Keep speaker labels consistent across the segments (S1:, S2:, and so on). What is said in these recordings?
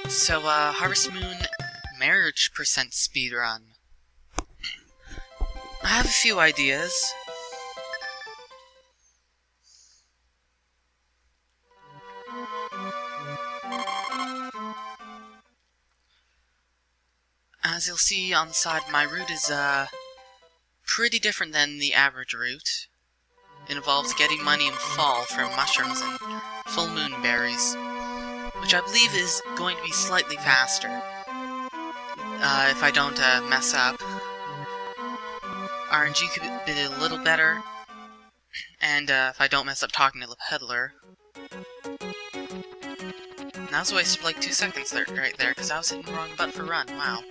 S1: So, Harvest Moon marriage percent speedrun. I have a few ideas. As you'll see on the side, my route is, pretty different than the average route. It involves getting money in fall from mushrooms and full moon berries, which I believe is going to be slightly faster, if I don't, mess up. RNG could be a little better, and, if I don't mess up talking to the peddler. And that was a waste of like 2 seconds there, right there, because I was hitting the wrong button for run. Wow.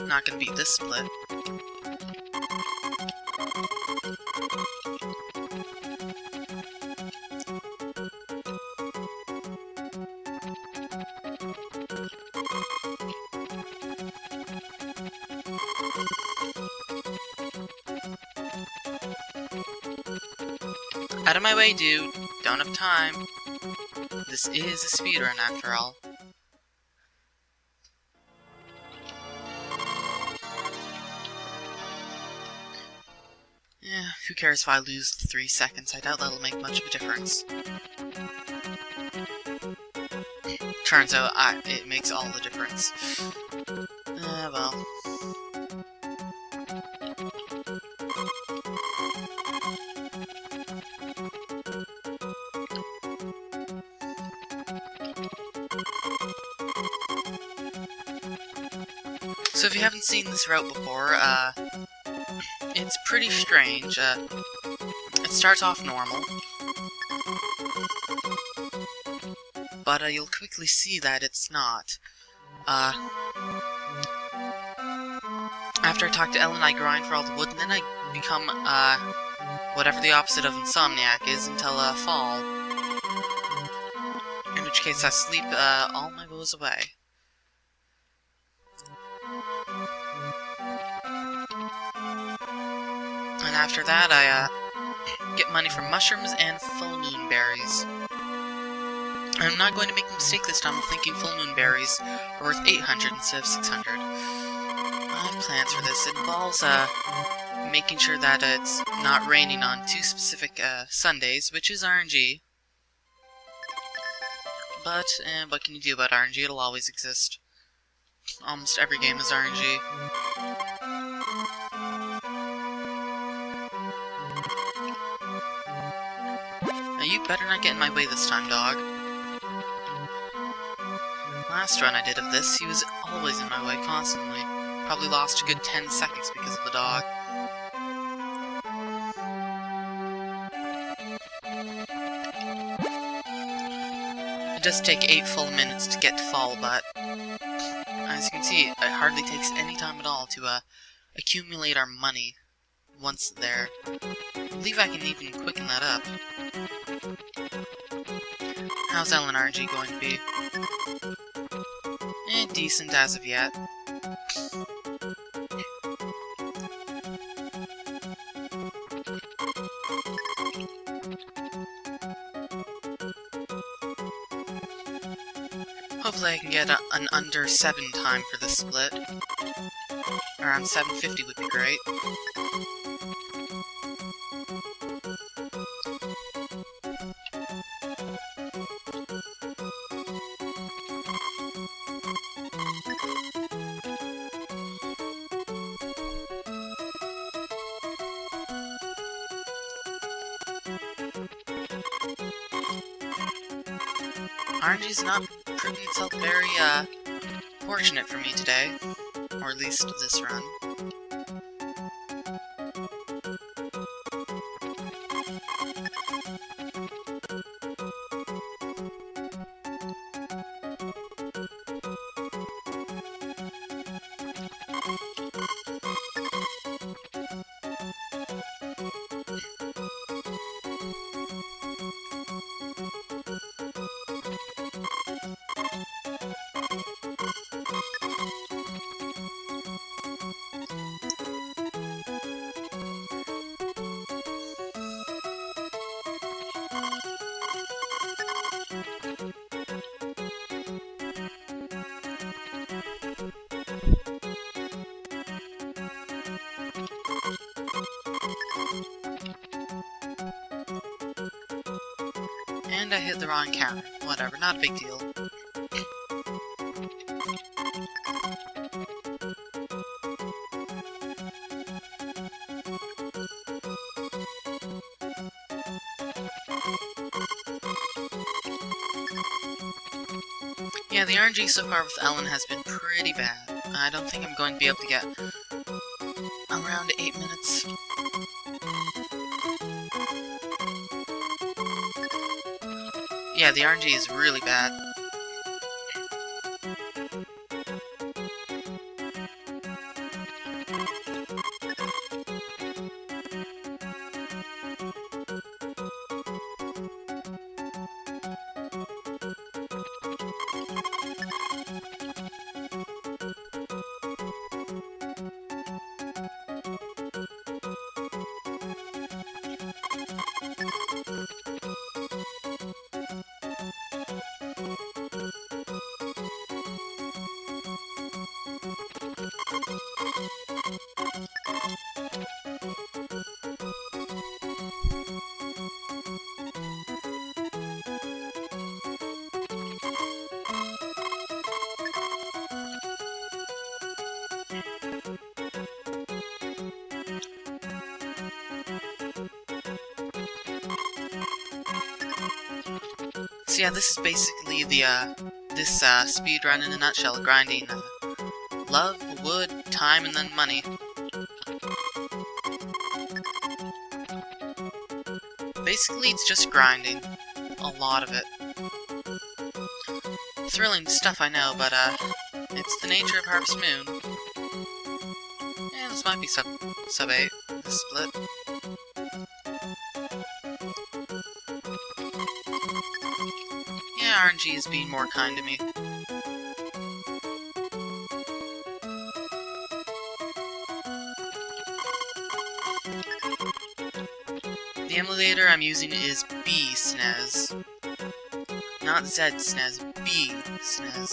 S1: Not gonna beat this split. Out of my way, dude. Don't have time. This is a speedrun, after all. Yeah, who cares if I lose 3 seconds? I doubt that'll make much of a difference. Turns out, it makes all the difference. Well. So if you haven't seen this route before, it's pretty strange. It starts off normal, but you'll quickly see that it's not. After I talk to Ellen, I grind for all the wood, and then I become, whatever the opposite of insomniac is until, fall. In which case I sleep, all my woes away. And after that, I, get money from mushrooms and full moon berries. I'm not going to make a mistake this time of thinking full moon berries are worth 800 instead of 600. I have plans for this. It involves, making sure that it's not raining on 2 specific, Sundays, which is RNG. But, what can you do about RNG? It'll always exist. Almost every game is RNG. Now you better not get in my way this time, dog. Last run I did of this, he was always in my way, constantly. Probably lost a good 10 seconds because of the dog. It does take 8 full minutes to get to fall, but as you can see, it hardly takes any time at all to accumulate our money once there. I believe I can even quicken that up. How's Ellen RNG going to be? Decent as of yet. Hopefully I can get an under 7 time for this split. Around 750 would be great. RNG's not proving itself very, fortunate for me today. Or at least this run. And I hit the wrong counter. Whatever, not a big deal. Yeah, the RNG so far with Ellen has been pretty bad. I don't think I'm going to be able to get around 8 minutes. Yeah, the RNG is really bad. So yeah, this is basically the, this speedrun in a nutshell, grinding love, wood, time, and then money. Basically, it's just grinding. A lot of it. Thrilling stuff, I know, but, it's the nature of Harvest Moon. Yeah, this might be sub 8, this split. Yeah, RNG is being more kind to me. The emulator I'm using is B SNES. Not Z SNES, B SNES.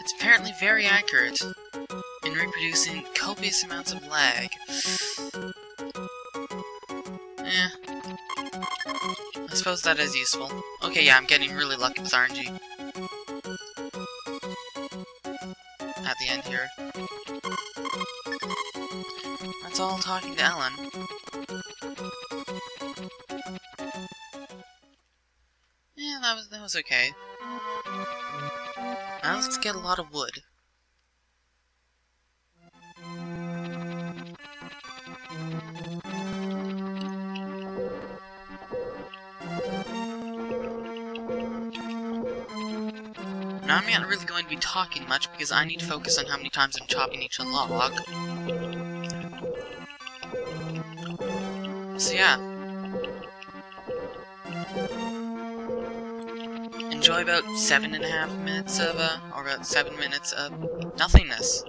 S1: It's apparently very accurate in reproducing copious amounts of lag. Eh. I suppose that is useful. Okay, yeah, I'm getting really lucky with RNG. At the end here. That's all talking to Ellen. Yeah, that was okay. Now let's get a lot of wood. Now I'm not really going to be talking much because I need to focus on how many times I'm chopping each log. So yeah. Enjoy about 7.5 minutes of, or about 7 minutes of nothingness.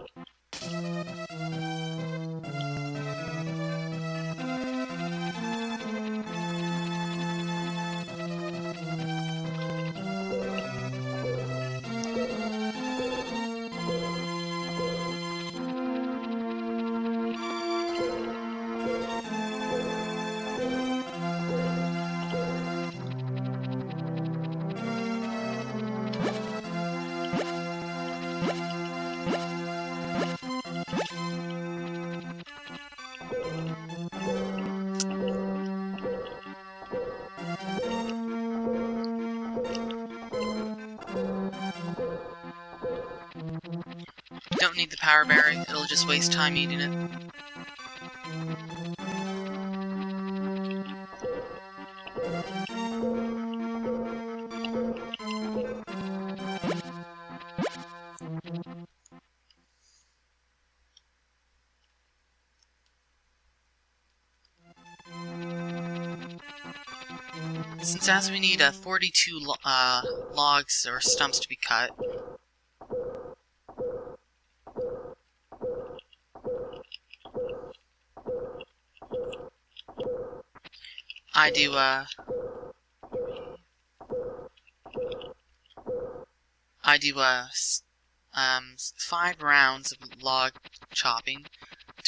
S1: Don't need the power berry, it'll just waste time eating it. Since as we need 42 logs or stumps to be cut, I do 5 rounds of log chopping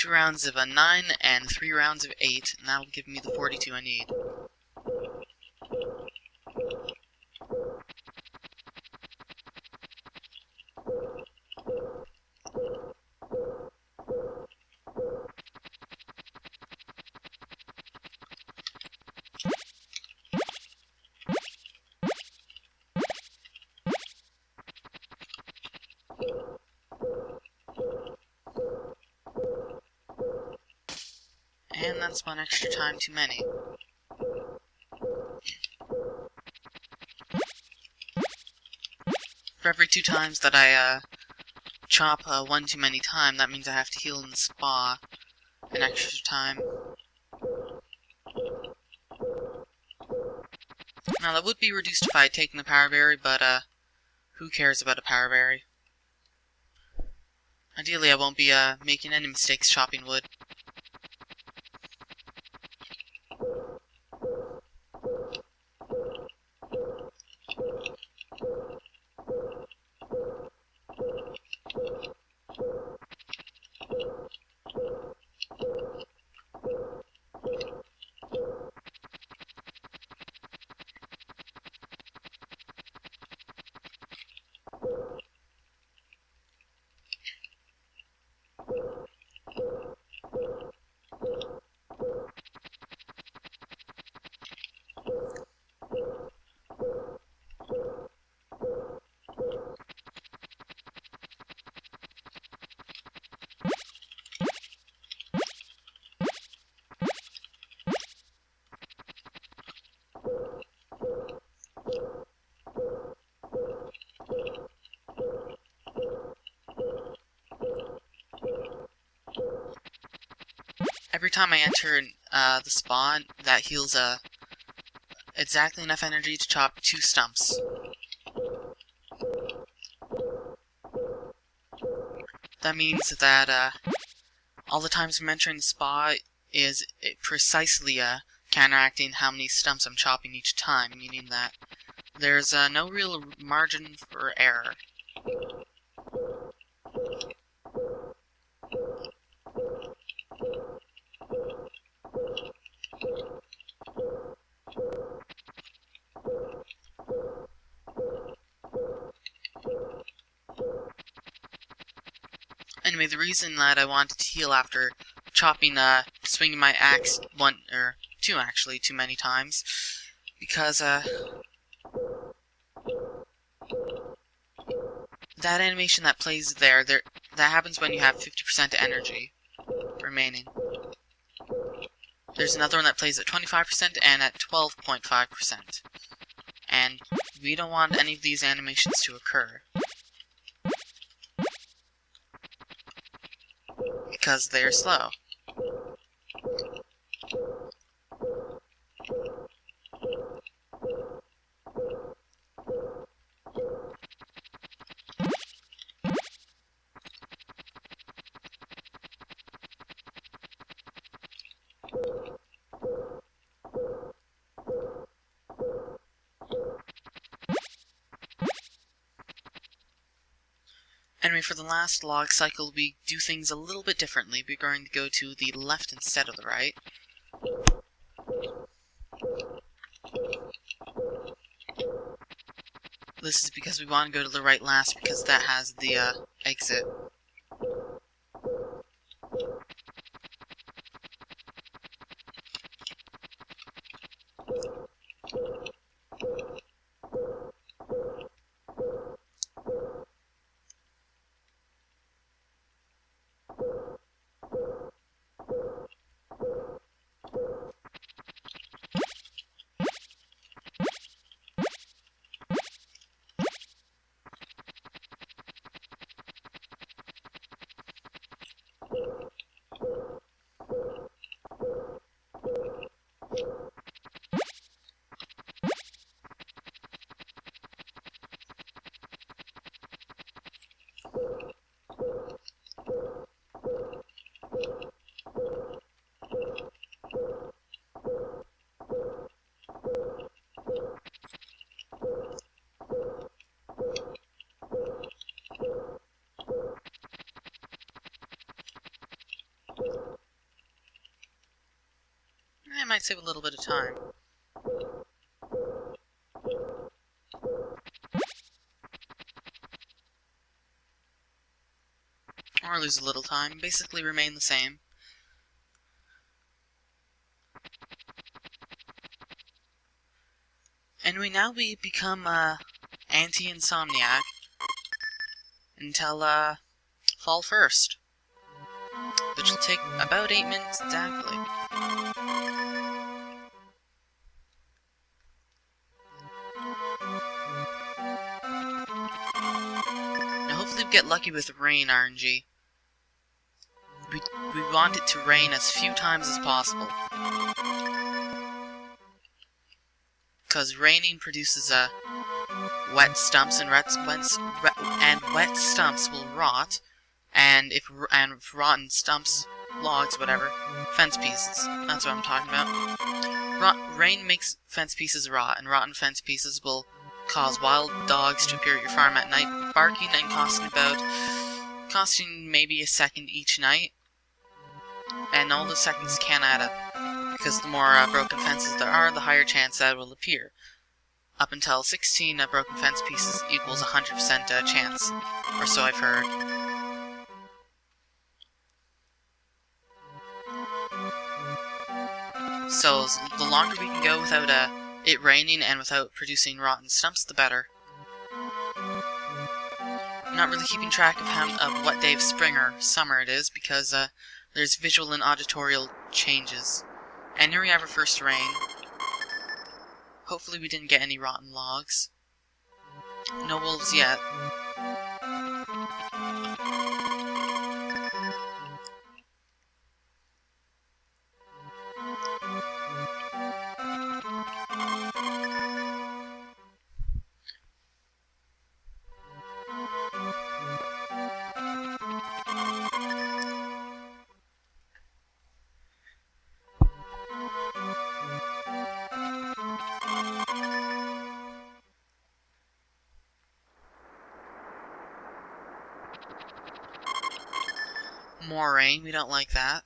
S1: 2 rounds of a 9 and 3 rounds of 8, and that'll give me the 42 I need. And that's one extra time too many. For every 2 times that I chop one too many time, that means I have to heal in the spa an extra time. Now that would be reduced if I had taken the power berry, but who cares about a power berry? Ideally I won't be making any mistakes chopping wood. Every time I enter the spawn, that heals exactly enough energy to chop 2 stumps. That means that all the times I'm entering the spa is precisely counteracting how many stumps I'm chopping each time, meaning that there's no real margin for error. Anyway, the reason that I wanted to heal after chopping, swinging my axe too many times, because that animation that plays there, that happens when you have 50% energy remaining. There's another one that plays at 25% and at 12.5%. And we don't want any of these animations to occur, because they're slow. Anyway, for the last log cycle, we do things a little bit differently. We're going to go to the left instead of the right. This is because we want to go to the right last, because that has the exit. might save a little bit of time. Or lose a little time. Basically remain the same. Anyway, now we become anti-insomniac until fall 1st, which will take about 8 minutes exactly. Now hopefully we get lucky with rain RNG. We want it to rain as few times as possible, because raining produces wet stumps, and wet stumps will rot, and if rotten stumps, logs, whatever, fence pieces. That's what I'm talking about. Rain makes fence pieces rot, and rotten fence pieces will cause wild dogs to appear at your farm at night, barking and costing maybe a second each night. And all the seconds can add up, because the more broken fences there are, the higher chance that it will appear. Up until 16 broken fence pieces equals 100% chance, or so I've heard. So the longer we can go without it raining and without producing rotten stumps, the better. I'm not really keeping track of what day of spring or summer it is, because there's visual and auditorial changes. And here we have our first rain. Hopefully we didn't get any rotten logs. No wolves yet. More rain, we don't like that.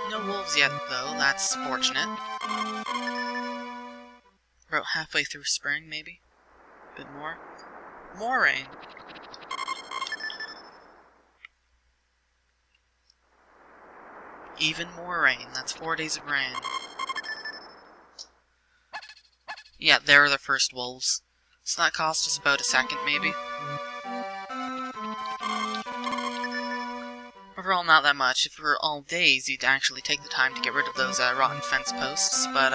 S1: No wolves yet, though, that's fortunate. About halfway through spring, maybe? A bit more. More rain! Even more rain, that's 4 days of rain. Yeah, there are the first wolves. So that cost us about a second, maybe. Overall, not that much. If it were all days, you'd actually take the time to get rid of those rotten fence posts, but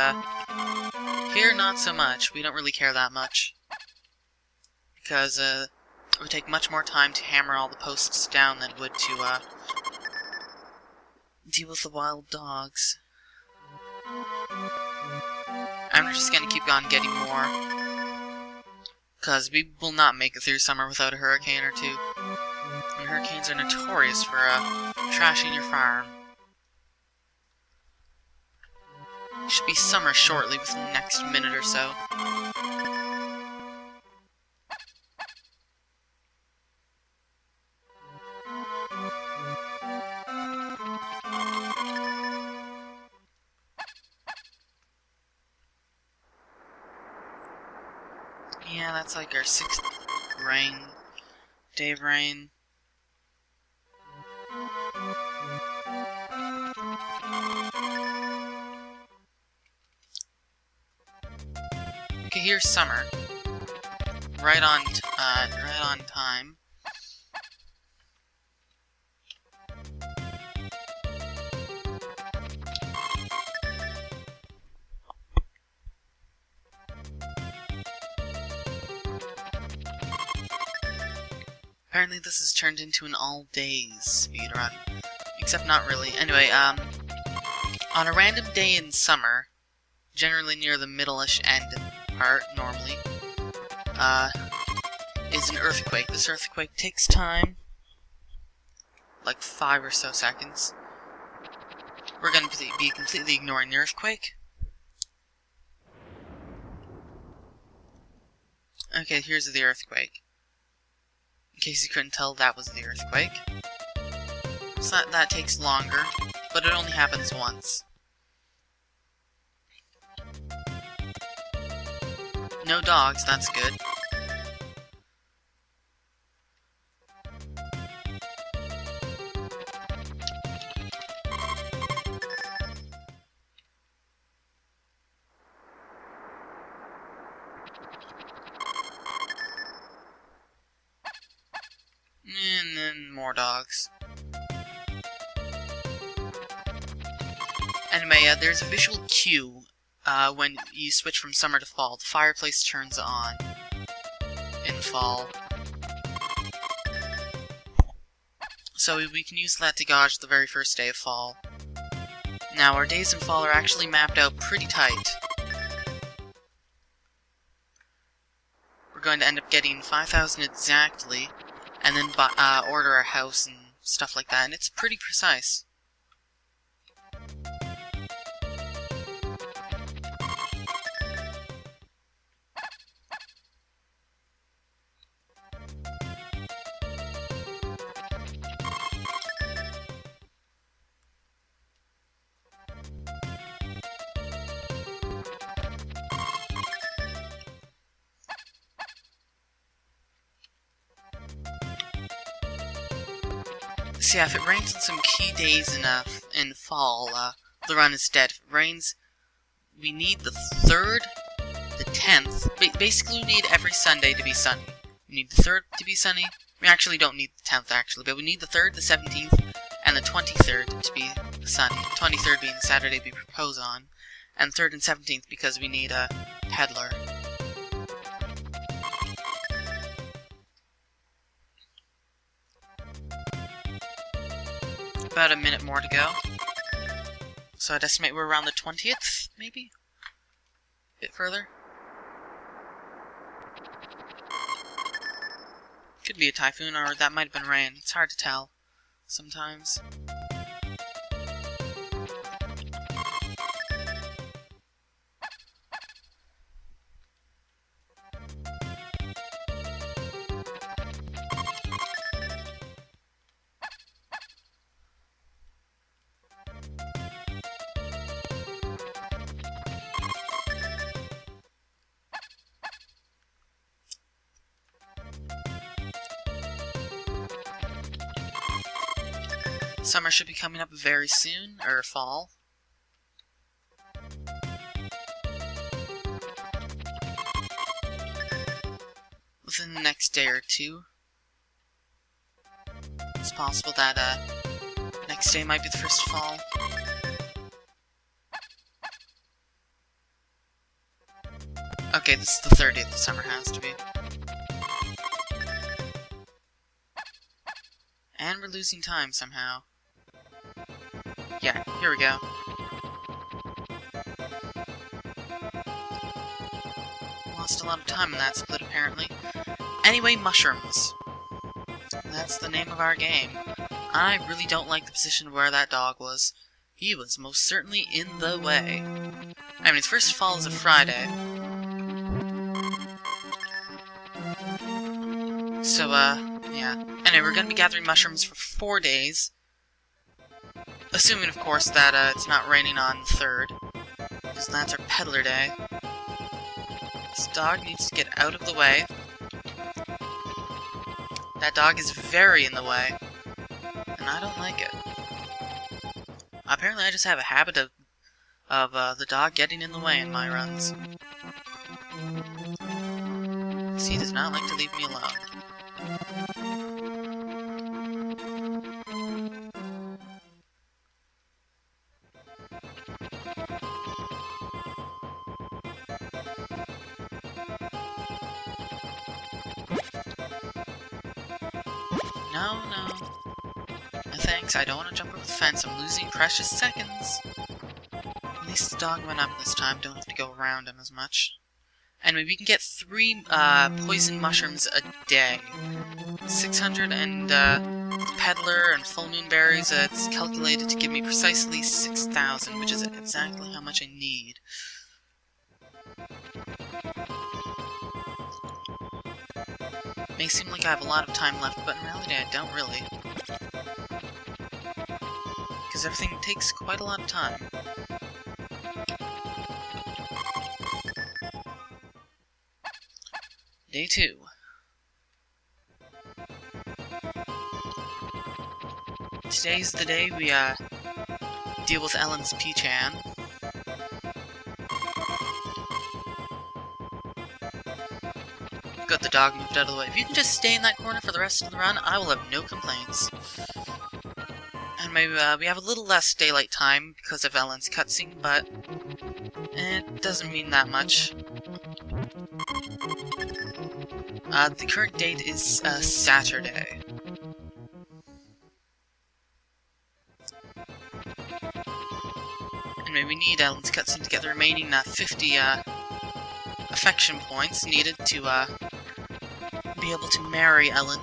S1: here, not so much. We don't really care that much, because it would take much more time to hammer all the posts down than it would to deal with the wild dogs. I'm just gonna keep on getting more, because we will not make it through summer without a hurricane or two. And hurricanes are notorious for trashing your farm. It should be summer shortly, within the next minute or so. Yeah, that's like our 6th day of rain. Okay, here's summer. Right on time. Apparently this has turned into an all-days speedrun. Except not really. Anyway, on a random day in summer, generally near the middle-ish end part, normally, is an earthquake. This earthquake takes time, like 5 or so seconds. We're going to be completely ignoring the earthquake. Okay, here's the earthquake. In case you couldn't tell, that was the earthquake. So that takes longer, but it only happens once. No dogs, that's good. And then more dogs. Anyway, there's a visual cue when you switch from summer to fall. The fireplace turns on in fall. So we can use that to gauge the very first day of fall. Now, our days in fall are actually mapped out pretty tight. We're going to end up getting 5,000 exactly, and then order our house and stuff like that, and it's pretty precise. So yeah, if it rains on some key days in fall, the run is dead. If it rains, we need the 3rd, the 10th. Basically, we need every Sunday to be sunny. We need the 3rd to be sunny. We actually don't need the 10th, actually, but we need the 3rd, the 17th, and the 23rd to be sunny. 23rd being the Saturday we propose on, and 3rd and 17th because we need a peddler. About a minute more to go. So I'd estimate we're around the 20th, maybe? A bit further. Could be a typhoon, or that might have been rain. It's hard to tell sometimes. Summer should be coming up very soon, or fall. Within the next day or two. It's possible that next day might be the first fall. Okay, this is the 30th the summer has to be. And we're losing time somehow. Yeah, here we go. Lost a lot of time in that split, apparently. Anyway, mushrooms. That's the name of our game. I really don't like the position of where that dog was. He was most certainly in the way. I mean, his first fall is a Friday. So, yeah. Anyway, we're gonna be gathering mushrooms for 4 days. Assuming, of course, that it's not raining on the 3rd, because that's our peddler day. This dog needs to get out of the way. That dog is very in the way, and I don't like it. Apparently, I just have a habit of the dog getting in the way in my runs. Because he does not like to leave me alone. No, no. Thanks, I don't want to jump over the fence. I'm losing precious seconds. At least the dog went up this time. Don't have to go around him as much. Anyway, we can get 3 poison mushrooms a day. 600 and peddler and full moon berries. It's calculated to give me precisely 6,000, which is exactly how much I need. May seem like I have a lot of time left, but in reality I don't really. Because everything takes quite a lot of time. day 2. Today's the day we, deal with Ellen's P-chan. Got the dog moved out of the way. If you can just stay in that corner for the rest of the run, I will have no complaints. And maybe, we have a little less daylight time because of Ellen's cutscene, but it doesn't mean that much. The current date is, Saturday. And we need Ellen's cutscene to get the remaining, 50, affection points needed to, be able to marry Ellen.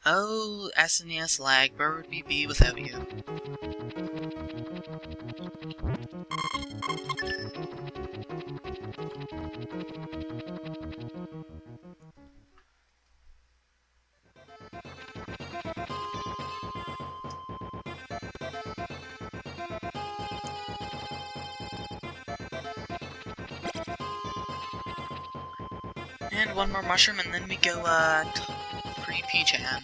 S1: Oh, SNES lag, where would we be without you? And one more mushroom, and then we go, free P-chan.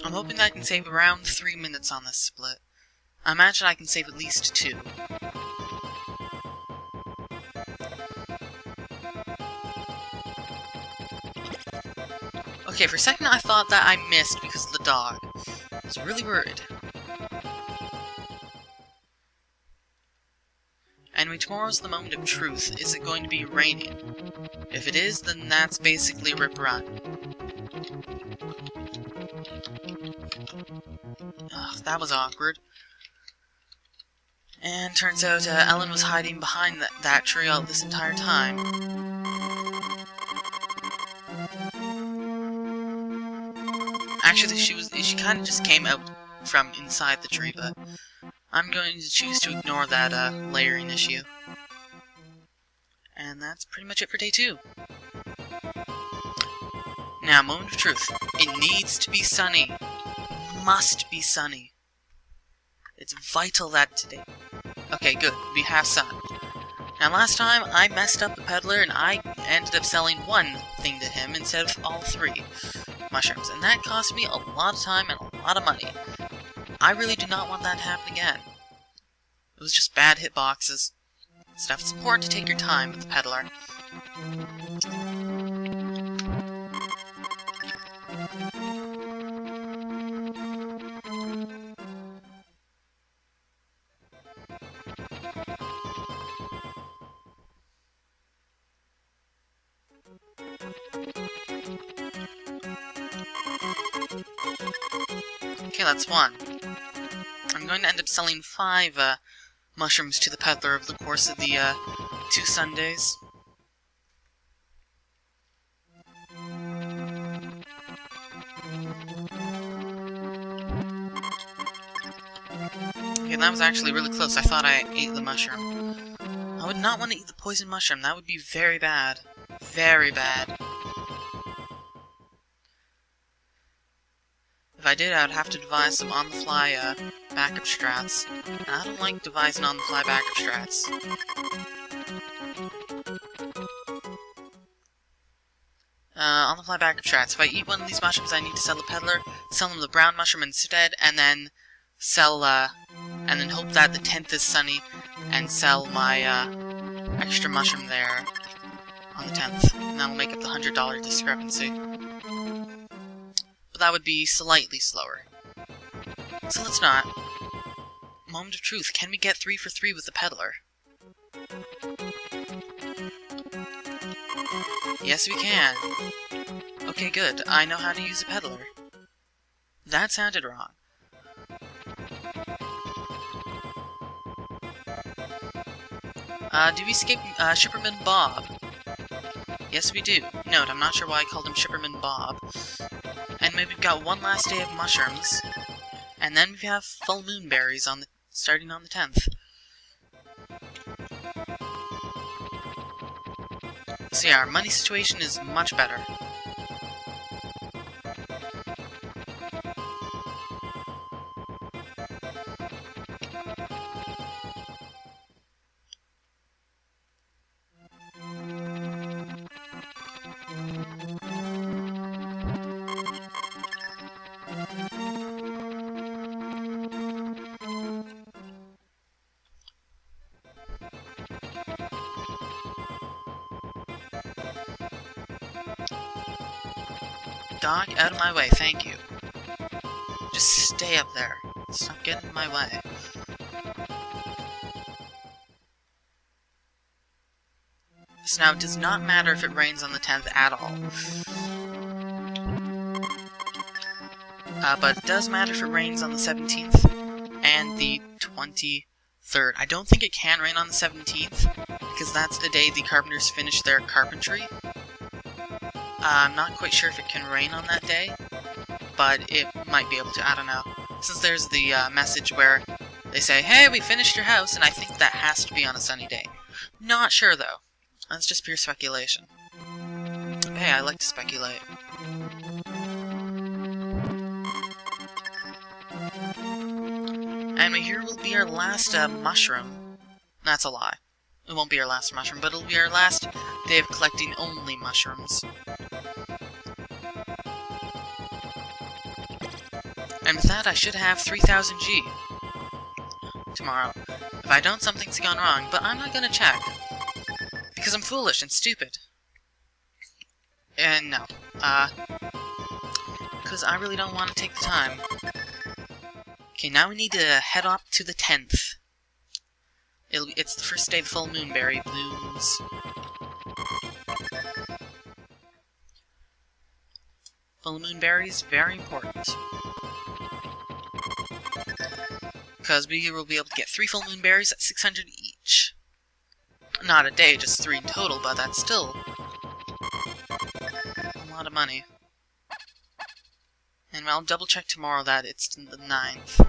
S1: I'm hoping that I can save around 3 minutes on this split. I imagine I can save at least 2. Okay, for a second I thought that I missed because of the dog. I was really worried. Anyway, tomorrow's the moment of truth. Is it going to be raining? If it is, then that's basically rip run. Ugh, that was awkward. And turns out Ellen was hiding behind that tree all this entire time. Actually, she kind of just came out from inside the tree, but I'm going to choose to ignore that layering issue. And that's pretty much it for day 2. Now, moment of truth. It needs to be sunny. It must be sunny. It's vital that today. Okay, good. We have sun. Now, last time I messed up the peddler and I ended up selling one thing to him instead of all 3 mushrooms, and that cost me a lot of time and a lot of money. I really do not want that to happen again. It was just bad hitboxes. Stuff. It's important to take your time with the peddler. Okay, that's 1. I'm going to end up selling 5, mushrooms to the peddler over the course of the, 2 Sundays. Okay, that was actually really close. I thought I ate the mushroom. I would not want to eat the poison mushroom. That would be very bad. Very bad. If I did, I would have to devise some on-the-fly, backup strats. And I don't like devising on-the-fly backup strats. On-the-fly backup strats. If I eat one of these mushrooms, I need to sell the peddler, sell him the brown mushroom instead, and then sell, and then hope that the 10th is sunny, and sell my, extra mushroom there on the 10th. And that will make up the $100 discrepancy. But that would be slightly slower. So let's not. Moment of truth. Can we get 3 for 3 with the peddler? Yes, we can. Okay, good. I know how to use a peddler. That sounded wrong. Do we skip, Shipperman Bob? Yes, we do. Note, I'm not sure why I called him Shipperman Bob. And maybe we've got one last day of mushrooms. And then we have full moon berries on the starting on the 10th. So yeah, our money situation is much better. Dog, out of my way, thank you. Just stay up there. Stop getting in my way. So now, it does not matter if it rains on the 10th at all. But it does matter if it rains on the 17th and the 23rd. I don't think it can rain on the 17th, because that's the day the carpenters finish their carpentry. I'm not quite sure if it can rain on that day, but it might be able to, I don't know. Since there's the message where they say, hey, we finished your house, and I think that has to be on a sunny day. Not sure, though. That's just pure speculation. Hey, I like to speculate. And here will be our last mushroom. That's a lie. It won't be our last mushroom, but it'll be our last day of collecting only mushrooms. And with that, I should have 3000 G tomorrow. If I don't, something's gone wrong, but I'm not gonna check. Because I'm foolish and stupid. And no. Because I really don't want to take the time. Okay, now we need to head up to the 10th. It's the first day the full moonberry blooms. Full moonberries, very important. Because we will be able to get 3 full moonberries at 600 each. Not a day, just 3 in total, but that's still a lot of money. And I'll double check tomorrow that it's the 9th.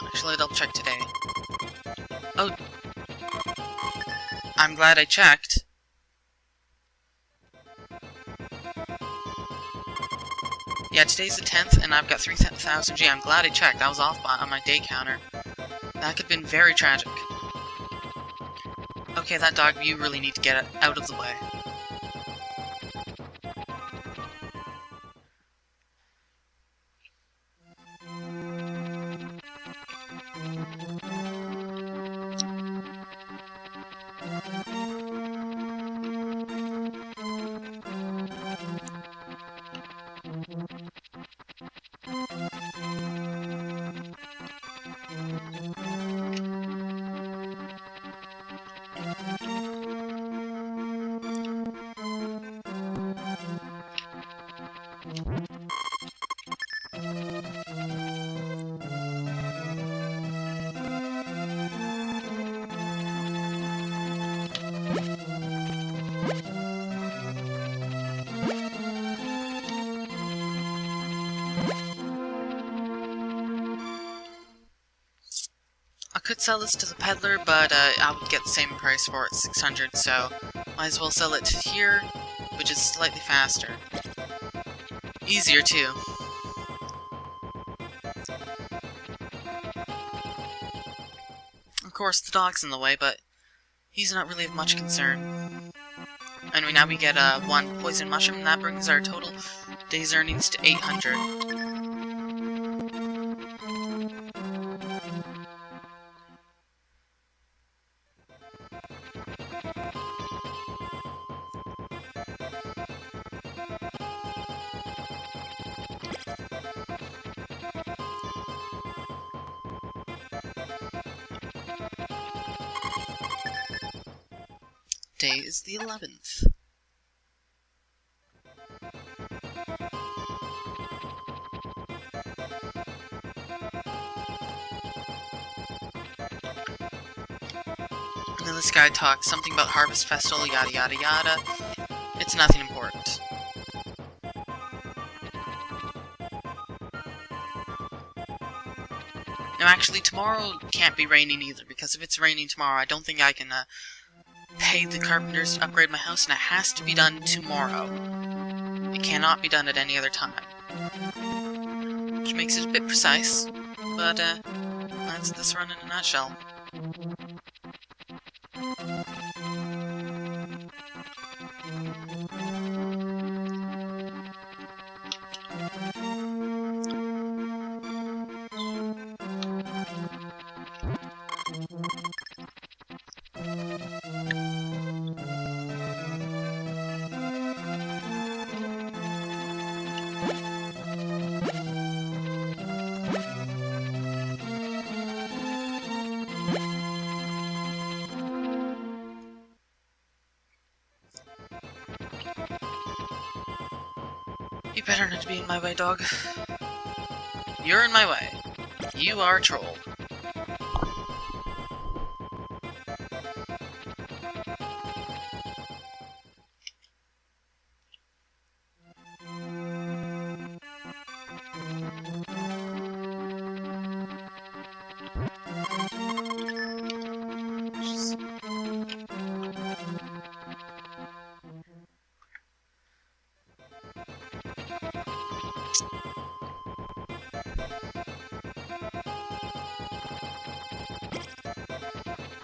S1: Actually, I'll double check today. Oh, I'm glad I checked. Yeah, today's the 10th, and I've got 3000 G. I'm glad I checked. I was off on my day counter. That could have been very tragic. Okay, that dog, you really need to get out of the way. I could sell this to the peddler, but I would get the same price for it, 600, so might as well sell it here, which is slightly faster. Easier, too. Of course, the dog's in the way, but he's not really of much concern. Anyway, now we get 1 poison mushroom, and that brings our total day's earnings to 800. Day is the 11th. And then this guy talks something about Harvest Festival, yada yada yada. It's nothing important. Now actually, tomorrow can't be raining either, because if it's raining tomorrow, I don't think I can pay the carpenters to upgrade my house, and it has to be done tomorrow. It cannot be done at any other time. Which makes it a bit precise, but that's this run in a nutshell. You better not be in my way, dog. You're in my way. You are a troll.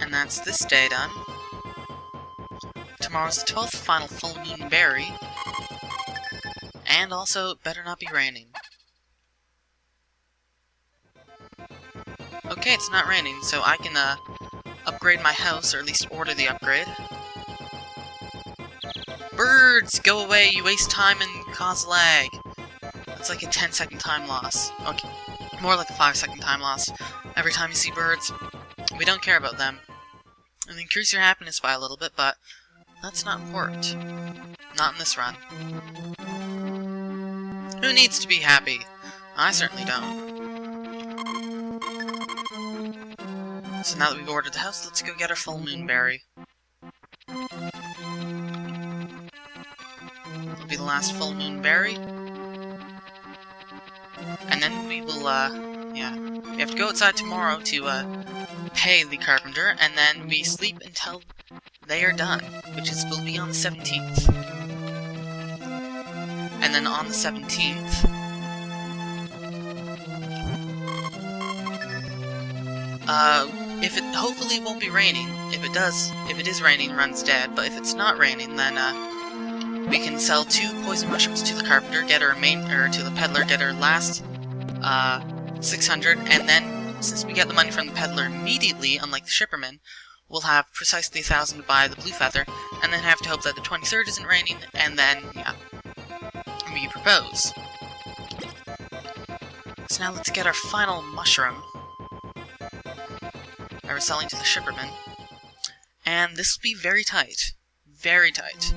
S1: And that's this day done. Tomorrow's the 12th final full moon berry. And also, it better not be raining. Okay, it's not raining, so I can upgrade my house, or at least order the upgrade. Birds! Go away, you waste time and cause lag. That's like a 10-second time loss. Okay, more like a 5-second time loss. Every time you see birds, we don't care about them. And increase your happiness by a little bit, but that's not important. Not in this run. Who needs to be happy? I certainly don't. So now that we've ordered the house, let's go get our full moon berry. It'll be the last full moon berry. And then we will, we have to go outside tomorrow to, pay the carpenter, and then we sleep until they are done, which will be on the 17th. And then on the 17th, if it hopefully won't be raining. If it is raining, run's dead. But if it's not raining, then we can sell 2 poison mushrooms to the carpenter, get her to the peddler, get her last 600, and then since we get the money from the peddler immediately, unlike the shipperman, we'll have precisely 1,000 to buy the blue feather, and then have to hope that the 23rd isn't raining, and then, yeah, we propose. So now let's get our final mushroom that we're selling to the shipperman, and this will be very tight. Very tight.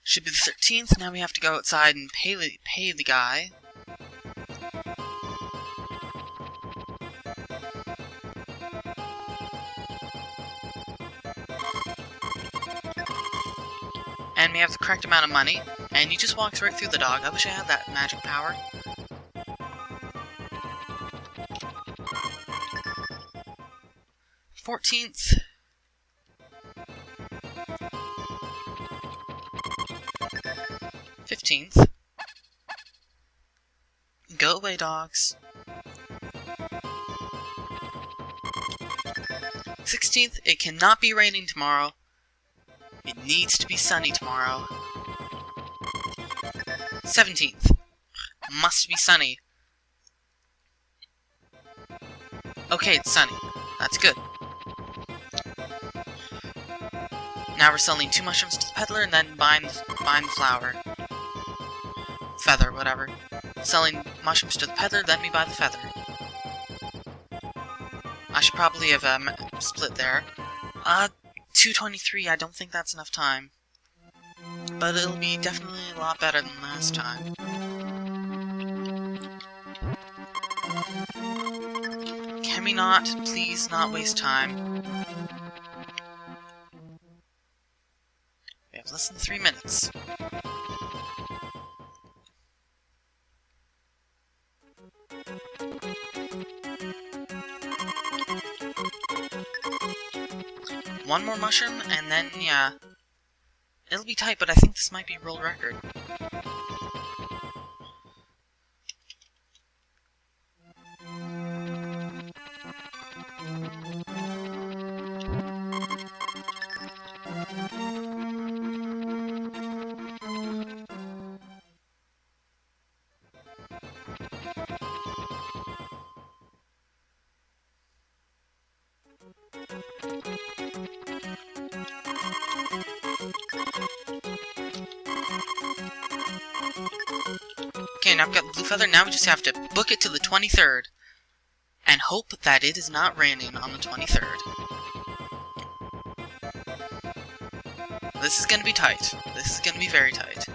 S1: Should be the 13th, now we have to go outside and pay the guy. And we have the correct amount of money, and he just walks right through the dog. I wish I had that magic power. $14th. 15th. Go away, dogs. 16th. It cannot be raining tomorrow. It needs to be sunny tomorrow. 17th. Must be sunny. Okay, it's sunny. That's good. Now we're selling 2 mushrooms to the peddler and then buying the flower. Feather, whatever. Selling mushrooms to the peddler, then we buy the feather. I should probably have split there. 2:23, I don't think that's enough time. But it'll be definitely a lot better than last time. Can we not, please, not waste time? We have less than 3 minutes. One more mushroom, and then, yeah. It'll be tight, but I think this might be a world record. Okay, now I've got the blue feather, now we just have to book it to the 23rd. And hope that it is not raining on the 23rd. This is gonna be tight. This is gonna be very tight.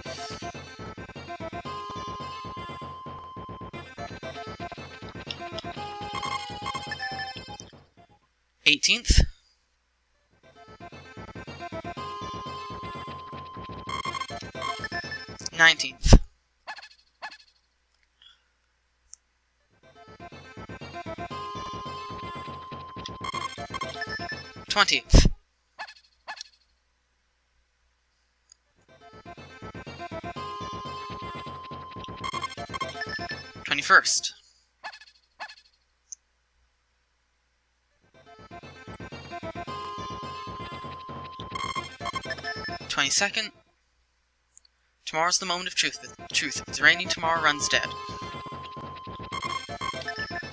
S1: '18th. 19th. 20th. 21st. 22nd. Tomorrow's the moment of truth. If it's raining, tomorrow runs dead.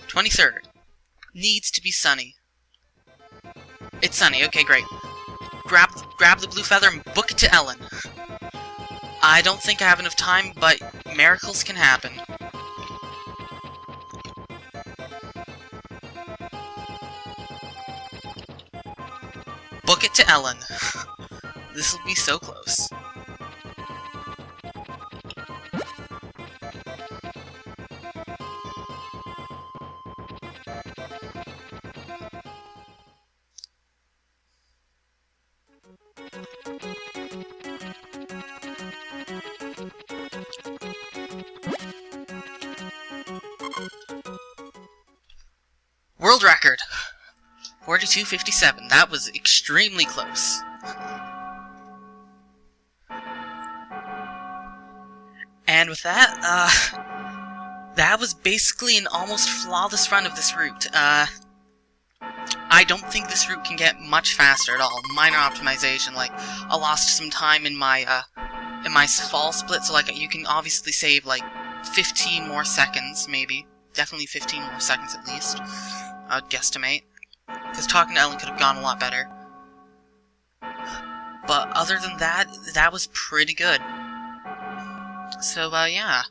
S1: 23rd. Needs to be sunny. It's sunny, okay, great. Grab the blue feather and book it to Ellen. I don't think I have enough time, but miracles can happen. Book it to Ellen. This will be so close. World record! 42:57. That was extremely close. And with that, that was basically an almost flawless run of this route. I don't think this route can get much faster at all. Minor optimization, like, I lost some time in my fall split, so, like, you can obviously save, like, 15 more seconds, maybe. Definitely 15 more seconds at least, I would guesstimate. Because talking to Ellen could have gone a lot better. But other than that, that was pretty good. So, yeah.